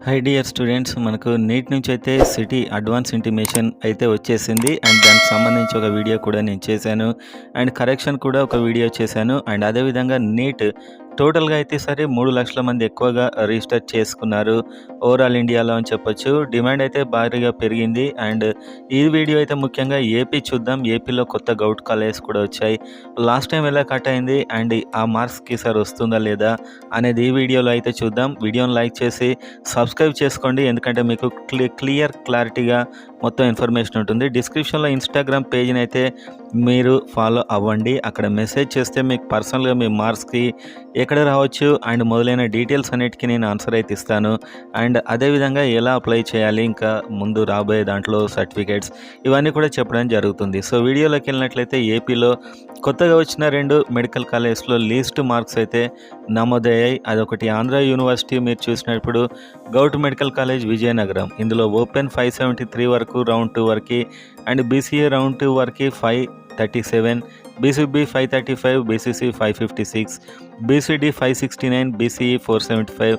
High dear students, మనకు neat నుంచి అయితే సిటీ అడ్వాన్స్ ఇంటిమేషన్ అయితే వచ్చేసింది. అండ్ దానికి సంబంధించి ఒక వీడియో కూడా నేను చేశాను. అండ్ కరెక్షన్ కూడా ఒక వీడియో చేశాను. అండ్ అదేవిధంగా నీట్ టోటల్గా అయితే సరే 3 లక్షల మంది ఎక్కువగా రిజిస్టర్ చేసుకున్నారు ఓవరాల్ ఇండియాలో అని చెప్పొచ్చు. డిమాండ్ అయితే భారీగా పెరిగింది. అండ్ ఈ వీడియో అయితే ముఖ్యంగా ఏపీ చూద్దాం. ఏపీలో కొత్త గౌట్ కాలేజెస్ కూడా వచ్చాయి. లాస్ట్ టైం ఎలా కట్ అయింది అండ్ ఆ మార్క్స్కి సార్ వస్తుందా లేదా అనేది ఈ వీడియోలో అయితే చూద్దాం. వీడియోని లైక్ చేసి సబ్స్క్రైబ్ చేసుకోండి, ఎందుకంటే మీకు క్లారిటీగా మొత్తం ఇన్ఫర్మేషన్ ఉంటుంది. డిస్క్రిప్షన్లో ఇన్స్టాగ్రామ్ పేజ్ని అయితే మీరు ఫాలో అవ్వండి. అక్కడ మెసేజ్ చేస్తే మీకు పర్సనల్గా మీ మార్క్స్కి ఎక్కడ రావచ్చు అండ్ మొదలైన డీటెయిల్స్ అన్నిటికీ నేను ఆన్సర్ అయితే ఇస్తాను. అండ్ అదేవిధంగా ఎలా అప్లై చేయాలి, ఇంకా ముందు రాబోయే దాంట్లో సర్టిఫికేట్స్ ఇవన్నీ కూడా చెప్పడం జరుగుతుంది. సో వీడియోలోకి వెళ్ళినట్లయితే ఏపీలో కొత్తగా వచ్చిన 2 మెడికల్ కాలేజెస్లో లీస్ట్ మార్క్స్ అయితే నమోదయ్యాయి. అదొకటి ఆంధ్ర యూనివర్సిటీ మీరు చూసినప్పుడు గౌట్ మెడికల్ కాలేజ్ విజయనగరం. ఇందులో ఓపెన్ 573 వరకు రౌండ్ 2 వరకు, అండ్ బీసీఏ రౌండ్ 2 వరకు 537, BCB 535, BCC 556, BCD 569, BCE 475,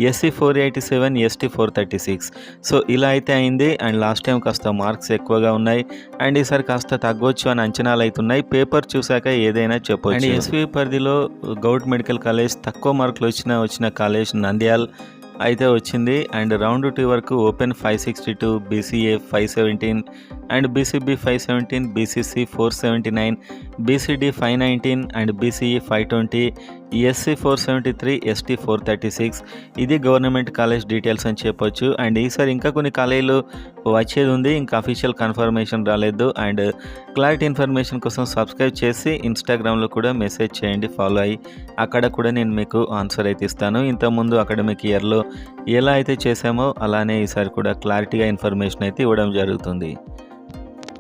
SC 487, ST 436. So ఇలా అయితే అయింది. అండ్ లాస్ట్ టైం కాస్త మార్క్స్ ఎక్కువగా ఉన్నాయి అండ్ ఈసారి కాస్త తగ్గొచ్చు అని అంచనాలు అవుతున్నాయి. పేపర్ చూశాక ఏదైనా చెప్పొచ్చు. అండ్ ఎస్వీ పరిధిలో గౌట్ మెడికల్ కాలేజ్ తక్కువ మార్కులు వచ్చిన కాలేజ్ నంద్యాల్ అయితే వచ్చింది. అండ్ రౌండ్ 2 వరకు open 562, BCA 517, and BCB 517, BCC 479, BCD 519, and BCE 520, SC 473, ST 436. ఇది గవర్నమెంట్ కాలేజ్ డీటెయిల్స్ అని చెప్పొచ్చు. అండ్ ఈసారి ఇంకా కొన్ని కాలేజీలు వచ్చేది ఉంది, ఇంకా అఫీషియల్ కన్ఫర్మేషన్ రాలేదు. అండ్ క్లారిటీ ఇన్ఫర్మేషన్ కోసం సబ్స్క్రైబ్ చేసి ఇన్స్టాగ్రామ్లో కూడా మెసేజ్ చేయండి, ఫాలో అయ్యి. అక్కడ కూడా నేను మీకు ఆన్సర్ అయితే ఇస్తాను. ఇంతకుముందు అకాడమిక్ ఇయర్లో ఎలా అయితే చేసామో అలానే ఈసారి కూడా క్లారిటీగా ఇన్ఫర్మేషన్ అయితే ఇవ్వడం జరుగుతుంది.